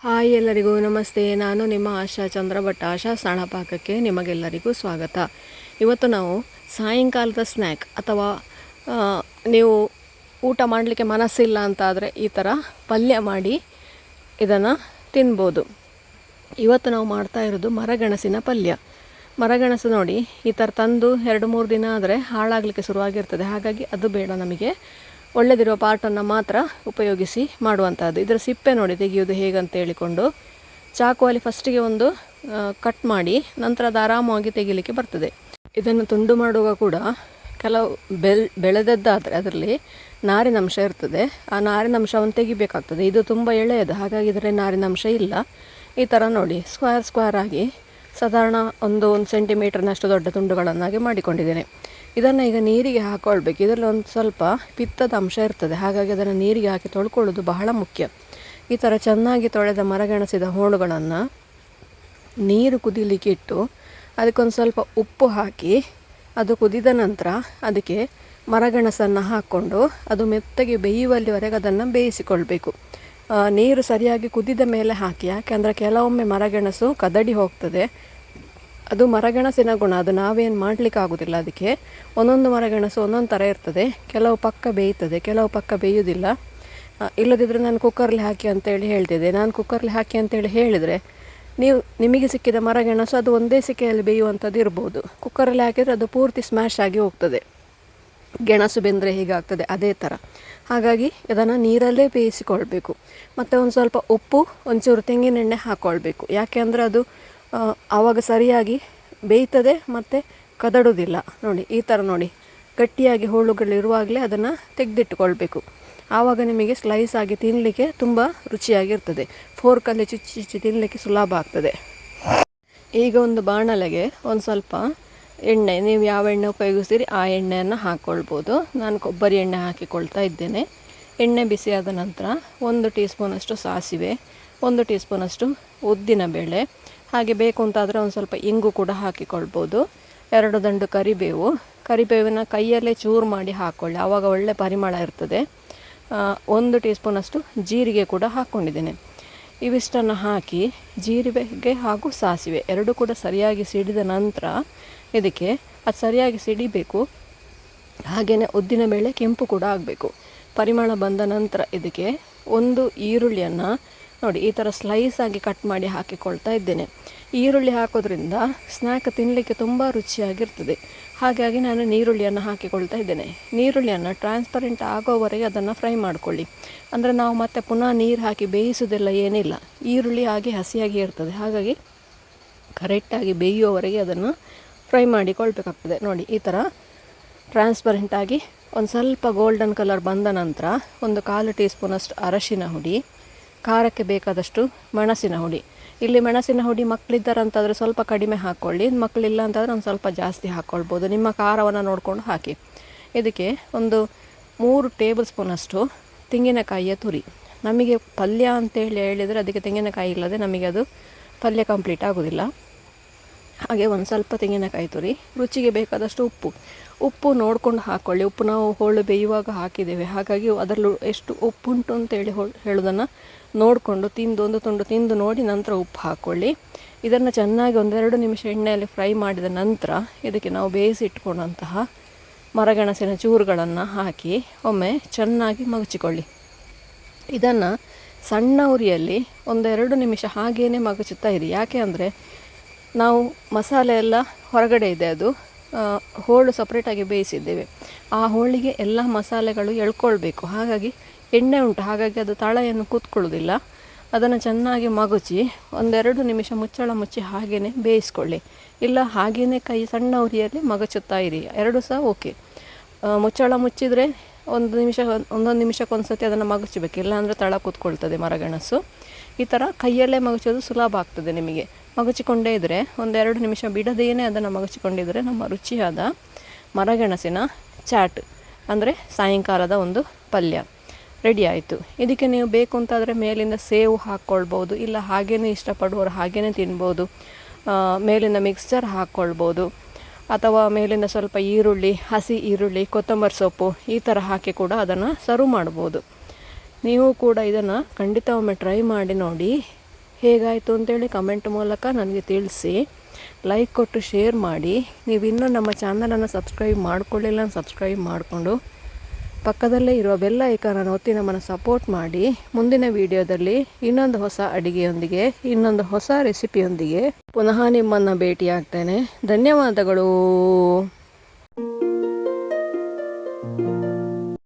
Hi ಎಲ್ಲರಿಗೂ ನಮಸ್ತೆ. ನಾನು ನಿಮ್ಮ ಆಶಾ ಚಂದ್ರಭಟ್. ಆಶಾ ಸ್ನಾನಪಾಕಕ್ಕೆ ನಿಮಗೆಲ್ಲರಿಗೂ ಸ್ವಾಗತ. ಇವತ್ತು ನಾವು ಸಾಯಂಕಾಲದ ಸ್ನ್ಯಾಕ್ ಅಥವಾ ನೀವು ಊಟ ಮಾಡಲಿಕ್ಕೆ ಮನಸ್ಸಿಲ್ಲ ಅಂತಾದರೆ ಈ ಥರ ಪಲ್ಯ ಮಾಡಿ ಇದನ್ನು ತಿನ್ಬೋದು. ಇವತ್ತು ನಾವು ಮಾಡ್ತಾ ಇರೋದು ಮರಗೆಣಸಿನ ಪಲ್ಯ. ಮರಗೆಣಸು ನೋಡಿ ಈ ಥರ ತಂದು 2-3 ದಿನ ಆದರೆ ಹಾಳಾಗಲಿಕ್ಕೆ ಶುರುವಾಗಿರ್ತದೆ. ಹಾಗಾಗಿ ಅದು ಬೇಡ, ನಮಗೆ ಒಳ್ಳೆದಿರುವ ಪಾರ್ಟನ್ನು ಮಾತ್ರ ಉಪಯೋಗಿಸಿ ಮಾಡುವಂಥದ್ದು. ಇದರ ಸಿಪ್ಪೆ ನೋಡಿ ತೆಗೆಯೋದು ಹೇಗಂತ ಹೇಳಿಕೊಂಡು ಚಾಕುವಲ್ಲಿ ಫಸ್ಟಿಗೆ ಒಂದು ಕಟ್ ಮಾಡಿ ನಂತರ ಅದು ಆರಾಮವಾಗಿ ತೆಗಿಲಿಕ್ಕೆ ಬರ್ತದೆ. ಇದನ್ನು ತುಂಡು ಮಾಡುವಾಗ ಕೂಡ ಕೆಲವು ಬೆಳೆದದ್ದಾದರೆ ಅದರಲ್ಲಿ ನಾರಿನಂಶ ಇರ್ತದೆ. ಆ ನಾರಿನಂಶವನ್ನು ತೆಗಿಬೇಕಾಗ್ತದೆ. ಇದು ತುಂಬ ಎಳೆಯದು, ಹಾಗಾಗಿ ಇದರಲ್ಲಿ ನಾರಿನಂಶ ಇಲ್ಲ. ಈ ಥರ ನೋಡಿ ಸ್ಕ್ವೇರ್ ಆಗಿ ಸಾಧಾರಣ 1 ಸೆಂಟಿಮೀಟರ್ನಷ್ಟು ದೊಡ್ಡ ತುಂಡುಗಳನ್ನಾಗಿ ಮಾಡಿಕೊಂಡಿದ್ದೇನೆ. ಇದನ್ನು ಈಗ ನೀರಿಗೆ ಹಾಕ್ಕೊಳ್ಬೇಕು. ಇದರಲ್ಲಿ ಒಂದು ಸ್ವಲ್ಪ ಪಿತ್ತದ ಅಂಶ ಇರ್ತದೆ, ಹಾಗಾಗಿ ಅದನ್ನು ನೀರಿಗೆ ಹಾಕಿ ತೊಳ್ಕೊಳ್ಳೋದು ಬಹಳ ಮುಖ್ಯ. ಈ ಥರ ಚೆನ್ನಾಗಿ ತೊಳೆದ ಮರಗೆಣಸಿದ ಹೋಳುಗಳನ್ನು ನೀರು ಕುದಿಲಿಕ್ಕೆ ಇಟ್ಟು ಅದಕ್ಕೊಂದು ಸ್ವಲ್ಪ ಉಪ್ಪು ಹಾಕಿ ಅದು ಕುದಿದ ನಂತರ ಅದಕ್ಕೆ ಮರಗೆಣಸನ್ನು ಹಾಕ್ಕೊಂಡು ಅದು ಮೆತ್ತಗೆ ಬೇಯುವಲ್ಲಿವರೆಗೆ ಅದನ್ನು ಬೇಯಿಸಿಕೊಳ್ಬೇಕು. ನೀರು ಸರಿಯಾಗಿ ಕುದಿದ ಮೇಲೆ ಹಾಕಿ, ಯಾಕೆಂದರೆ ಕೆಲವೊಮ್ಮೆ ಮರಗೆಣಸು ಕದಡಿ ಹೋಗ್ತದೆ. ಅದು ಮರಗೆಣಸಿನ ಗುಣ, ಅದು ನಾವೇನು ಮಾಡಲಿಕ್ಕೆ ಆಗೋದಿಲ್ಲ. ಅದಕ್ಕೆ ಒಂದೊಂದು ಮರಗೆಣಸು ಒಂದೊಂದು ಥರ ಇರ್ತದೆ. ಕೆಲವು ಪಕ್ಕ ಬೇಯ್ತದೆ, ಕೆಲವು ಪಕ್ಕ ಬೇಯೋದಿಲ್ಲ. ಇಲ್ಲದಿದ್ದರೆ ನಾನು ಕುಕ್ಕರ್ಲಿ ಹಾಕಿ ಅಂತೇಳಿ ಹೇಳ್ತಿದ್ದೆ. ನಾನು ಕುಕ್ಕರ್ಲಿ ಹಾಕಿ ಅಂತೇಳಿ ಹೇಳಿದರೆ ನಿಮಗೆ ಸಿಕ್ಕಿದ ಮರಗೆಣಸು ಅದು ಒಂದೇ ಸಿಕ್ಕೆಯಲ್ಲಿ ಬೇಯುವಂಥದ್ದು ಇರ್ಬೋದು. ಕುಕ್ಕರಲ್ಲಿ ಹಾಕಿದರೆ ಅದು ಪೂರ್ತಿ ಸ್ಮ್ಯಾಶ್ ಆಗಿ ಹೋಗ್ತದೆ. ಗೆಣಸು ಬೆಂದರೆ ಹೀಗಾಗ್ತದೆ ಅದೇ ಥರ. ಹಾಗಾಗಿ ಇದನ್ನು ನೀರಲ್ಲೇ ಬೇಯಿಸಿಕೊಳ್ಬೇಕು. ಮತ್ತು ಒಂದು ಸ್ವಲ್ಪ ಉಪ್ಪು, ಒಂಚೂರು ತೆಂಗಿನೆಣ್ಣೆ ಹಾಕ್ಕೊಳ್ಬೇಕು. ಯಾಕೆ ಅಂದರೆ ಅದು ಆವಾಗ ಸರಿಯಾಗಿ ಬೇಯ್ತದೆ ಮತ್ತು ಕದಡೋದಿಲ್ಲ. ನೋಡಿ ಈ ಥರ ನೋಡಿ ಗಟ್ಟಿಯಾಗಿ ಹೋಳುಗಳಿರುವಾಗಲೇ ಅದನ್ನು ತೆಗೆದಿಟ್ಟುಕೊಳ್ಬೇಕು. ಆವಾಗ ನಿಮಗೆ ಸ್ಲೈಸ್ ಆಗಿ ತಿನ್ನಲಿಕ್ಕೆ ತುಂಬ ರುಚಿಯಾಗಿರ್ತದೆ. ಫೋರ್ಕಲ್ಲಿ ಚುಚ್ಚಿ ತಿನ್ನಲಿಕ್ಕೆ ಸುಲಭ ಆಗ್ತದೆ. ಈಗ ಒಂದು ಬಾಣಲೆಗೆ ಒಂದು ಸ್ವಲ್ಪ ಎಣ್ಣೆ, ನೀವು ಯಾವ ಎಣ್ಣೆ ಉಪಯೋಗಿಸ್ತೀರಿ ಆ ಎಣ್ಣೆಯನ್ನು ಹಾಕ್ಕೊಳ್ಬೋದು. ನಾನು ಕೊಬ್ಬರಿ ಎಣ್ಣೆ ಹಾಕಿಕೊಳ್ತಾ ಇದ್ದೇನೆ. ಎಣ್ಣೆ ಬಿಸಿಯಾದ ನಂತರ 1 ಟೀ ಸ್ಪೂನಷ್ಟು ಸಾಸಿವೆ, 1 ಟೀ ಸ್ಪೂನಷ್ಟು ಉದ್ದಿನಬೇಳೆ, ಹಾಗೆ ಬೇಕು ಅಂತಾದರೆ ಒಂದು ಸ್ವಲ್ಪ ಇಂಗು ಕೂಡ ಹಾಕಿಕೊಳ್ಬೋದು. 2 ದಂಡು ಕರಿಬೇವಿನ ಕೈಯಲ್ಲೇ ಚೂರು ಮಾಡಿ ಹಾಕ್ಕೊಳ್ಳಿ, ಆವಾಗ ಒಳ್ಳೆ ಪರಿಮಳ ಇರ್ತದೆ. 1 ಟೀ ಸ್ಪೂನಷ್ಟು ಜೀರಿಗೆ ಕೂಡ ಹಾಕ್ಕೊಂಡಿದ್ದೇನೆ. ಇವಿಷ್ಟನ್ನು ಹಾಕಿ ಜೀರಿಗೆ ಹಾಗೂ ಸಾಸಿವೆ 2 ಕೂಡ ಸರಿಯಾಗಿ ಸಿಡಿದ ನಂತರ ಇದಕ್ಕೆ ಅದು ಸರಿಯಾಗಿ ಸಿಡಿಬೇಕು. ಹಾಗೆಯೇ ಉದ್ದಿನಬೇಳೆ ಕೆಂಪು ಕೂಡ ಆಗಬೇಕು. ಪರಿಮಳ ಬಂದ ನಂತರ ಇದಕ್ಕೆ 1 ಈರುಳ್ಳಿಯನ್ನು ನೋಡಿ ಈ ಥರ ಸ್ಲೈಸ್ ಆಗಿ ಕಟ್ ಮಾಡಿ ಹಾಕಿಕೊಳ್ತಾ ಇದ್ದೇನೆ. ಈರುಳ್ಳಿ ಹಾಕೋದ್ರಿಂದ ಸ್ನ್ಯಾಕ್ ತಿನ್ನಲಿಕ್ಕೆ ತುಂಬ ರುಚಿಯಾಗಿರ್ತದೆ. ಹಾಗಾಗಿ ನಾನು ನೀರುಳ್ಳಿಯನ್ನು ಹಾಕಿಕೊಳ್ತಾ ಇದ್ದೇನೆ. ನೀರುಳ್ಳಿಯನ್ನು ಟ್ರಾನ್ಸ್ಪರೆಂಟ್ ಆಗೋವರೆಗೆ ಅದನ್ನು ಫ್ರೈ ಮಾಡಿಕೊಳ್ಳಿ. ಅಂದರೆ ನಾವು ಮತ್ತೆ ಪುನಃ ನೀರು ಹಾಕಿ ಬೇಯಿಸೋದೆಲ್ಲ ಏನಿಲ್ಲ, ಈರುಳ್ಳಿ ಹಾಗೆ ಹಸಿಯಾಗಿ ಇರ್ತದೆ. ಹಾಗಾಗಿ ಕರೆಕ್ಟಾಗಿ ಬೇಯುವವರೆಗೆ ಅದನ್ನು ಫ್ರೈ ಮಾಡಿಕೊಳ್ಬೇಕಾಗ್ತದೆ. ನೋಡಿ ಈ ಥರ ಟ್ರಾನ್ಸ್ಪರೆಂಟಾಗಿ ಒಂದು ಸ್ವಲ್ಪ ಗೋಲ್ಡನ್ ಕಲರ್ ಬಂದ ನಂತರ 1/4 ಟೀ ಸ್ಪೂನಷ್ಟು ಅರಶಿನ ಹುಡಿ, ಖಾರಕ್ಕೆ ಬೇಕಾದಷ್ಟು ಮೆಣಸಿನ ಹುಡಿ. ಇಲ್ಲಿ ಮೆಣಸಿನ ಹುಡಿ ಮಕ್ಕಳಿದ್ದಾರಂತಾದರೆ ಸ್ವಲ್ಪ ಕಡಿಮೆ ಹಾಕ್ಕೊಳ್ಳಿ, ಮಕ್ಕಳಿಲ್ಲ ಅಂತಂದರೆ ಒಂದು ಸ್ವಲ್ಪ ಜಾಸ್ತಿ ಹಾಕ್ಕೊಳ್ಬೋದು. ನಿಮ್ಮ ಖಾರವನ್ನು ನೋಡಿಕೊಂಡು ಹಾಕಿ. ಇದಕ್ಕೆ ಒಂದು 3 ಟೇಬಲ್ ಸ್ಪೂನಷ್ಟು ತೆಂಗಿನಕಾಯಿಯ ತುರಿ. ನಮಗೆ ಪಲ್ಯ ಅಂತೇಳಿ ಹೇಳಿದರೆ ಅದಕ್ಕೆ ತೆಂಗಿನಕಾಯಿ ಇಲ್ಲದೆ ನಮಗೆ ಅದು ಪಲ್ಯ ಕಂಪ್ಲೀಟ್ ಆಗೋದಿಲ್ಲ. ಹಾಗೆ ಒಂದು ಸ್ವಲ್ಪ ತೆಂಗಿನಕಾಯಿ ತುರಿ, ರುಚಿಗೆ ಬೇಕಾದಷ್ಟು ಉಪ್ಪು ನೋಡ್ಕೊಂಡು ಹಾಕ್ಕೊಳ್ಳಿ. ಉಪ್ಪು ನಾವು ಹೋಳು ಬೇಯುವಾಗ ಹಾಕಿದ್ದೇವೆ, ಹಾಗಾಗಿ ಅದರಲ್ಲೂ ಎಷ್ಟು ಉಪ್ಪುಂಟು ಅಂತೇಳಿ ಹೇಳೋದನ್ನು ನೋಡಿಕೊಂಡು ಒಂದು ತುಂಡು ತಿಂದು ನೋಡಿ ನಂತರ ಉಪ್ಪು ಹಾಕ್ಕೊಳ್ಳಿ. ಇದನ್ನು ಚೆನ್ನಾಗಿ 1-2 ನಿಮಿಷ ಎಣ್ಣೆಯಲ್ಲಿ ಫ್ರೈ ಮಾಡಿದ ನಂತರ ಇದಕ್ಕೆ ನಾವು ಬೇಯಿಸಿ ಇಟ್ಕೊಂಡಂತಹ ಮರಗೆಣಸಿನ ಚೂರುಗಳನ್ನು ಹಾಕಿ ಒಮ್ಮೆ ಚೆನ್ನಾಗಿ ಮಗಚಿಕೊಳ್ಳಿ. ಇದನ್ನು ಸಣ್ಣ ಉರಿಯಲ್ಲಿ 1-2 ನಿಮಿಷ ಹಾಗೇ ಮಗಚುತ್ತಾ ಇರಿ. ಯಾಕೆ ಅಂದರೆ ನಾವು ಮಸಾಲೆ ಎಲ್ಲ ಹೊರಗಡೆ ಇದೆ, ಅದು ಹೋಳು ಸಪ್ರೇಟಾಗಿ ಬೇಯಿಸಿದ್ದೇವೆ. ಆ ಹೋಳಿಗೆ ಎಲ್ಲ ಮಸಾಲೆಗಳು ಎಳ್ಕೊಳ್ಬೇಕು. ಹಾಗಾಗಿ ಎಣ್ಣೆ ಉಂಟು, ಹಾಗಾಗಿ ಅದು ತಳೆಯನ್ನು ಕೂತ್ಕೊಳ್ಳೋದಿಲ್ಲ. ಅದನ್ನು ಚೆನ್ನಾಗಿ ಮಗುಚಿ 1-2 ನಿಮಿಷ ಮುಚ್ಚಳ ಮುಚ್ಚಿ ಹಾಗೇ ಬೇಯಿಸ್ಕೊಳ್ಳಿ. ಇಲ್ಲ ಹಾಗೇ ಸಣ್ಣ ಉರಿಯಲ್ಲಿ ಮಗಚುತ್ತಾ ಇರಿ, 2 ಸಹ ಓಕೆ. ಮುಚ್ಚಳ ಮುಚ್ಚಿದರೆ 1 ನಿಮಿಷಕ್ಕೊಂದು ಸತಿ ಅದನ್ನು ಮಗಚಬೇಕು, ಇಲ್ಲಾಂದರೆ ತಳ ಕೂತ್ಕೊಳ್ತದೆ ಮರಗೆಣಸು. ಈ ಥರ ಕೈಯಲ್ಲೇ ಮಗಚೋದು ಸುಲಭ ಆಗ್ತದೆ ನಿಮಗೆ. ಮಗಚಿಕೊಂಡೇ ಇದ್ದರೆ 1-2 ನಿಮಿಷ ಬಿಡದೇನೆ ಅದನ್ನು ಮಗಚಿಕೊಂಡಿದ್ದರೆ ನಮ್ಮ ರುಚಿಯಾದ ಮರಗೆಣಸಿನ ಚಾಟ್ ಅಂದರೆ ಸಾಯಂಕಾಲದ ಒಂದು ಪಲ್ಯ ರೆಡಿ ಆಯಿತು. ಇದಕ್ಕೆ ನೀವು ಬೇಕು ಅಂತಾದರೆ ಮೇಲಿಂದ ಸೇವು ಹಾಕ್ಕೊಳ್ಬೋದು, ಇಲ್ಲ ಹಾಗೇ ಇಷ್ಟಪಡುವವರು ಹಾಗೇ ತಿನ್ಬೋದು. ಮೇಲಿಂದ ಮಿಕ್ಸ್ಚರ್ ಹಾಕ್ಕೊಳ್ಬೋದು, ಅಥವಾ ಮೇಲಿಂದ ಸ್ವಲ್ಪ ಈರುಳ್ಳಿ, ಹಸಿ ಈರುಳ್ಳಿ, ಕೊತ್ತಂಬರಿ ಸೊಪ್ಪು ಈ ಥರ ಹಾಕಿ ಕೂಡ ಅದನ್ನು ಸರ್ವ್ ಮಾಡ್ಬೋದು. ನೀವು ಕೂಡ ಇದನ್ನು ಖಂಡಿತ ಒಮ್ಮೆ ಟ್ರೈ ಮಾಡಿ ನೋಡಿ. ಹೇಗಾಯಿತು ಅಂತೇಳಿ ಕಮೆಂಟ್ ಮೂಲಕ ನನಗೆ ತಿಳಿಸಿ. ಲೈಕ್ ಕೊಟ್ಟು ಶೇರ್ ಮಾಡಿ. ನೀವು ಇನ್ನೂ ನಮ್ಮ ಚಾನಲನ್ನು ಸಬ್ಸ್ಕ್ರೈಬ್ ಮಾಡ್ಕೊಳ್ಳಿಲ್ಲ ಸಬ್ಸ್ಕ್ರೈಬ್ ಮಾಡಿಕೊಂಡು ಪಕ್ಕದಲ್ಲೇ ಇರುವ ಬೆಲ್ ಐಕಾನನ್ನು ಒತ್ತಿ ನಮ್ಮನ್ನು ಸಪೋರ್ಟ್ ಮಾಡಿ. ಮುಂದಿನ ವಿಡಿಯೋದಲ್ಲಿ ಇನ್ನೊಂದು ಹೊಸ ಅಡಿಗೆಯೊಂದಿಗೆ ಇನ್ನೊಂದು ಹೊಸ ರೆಸಿಪಿಯೊಂದಿಗೆ ಪುನಃ ನಿಮ್ಮನ್ನು ಭೇಟಿಯಾಗ್ತೇನೆ. ಧನ್ಯವಾದಗಳು.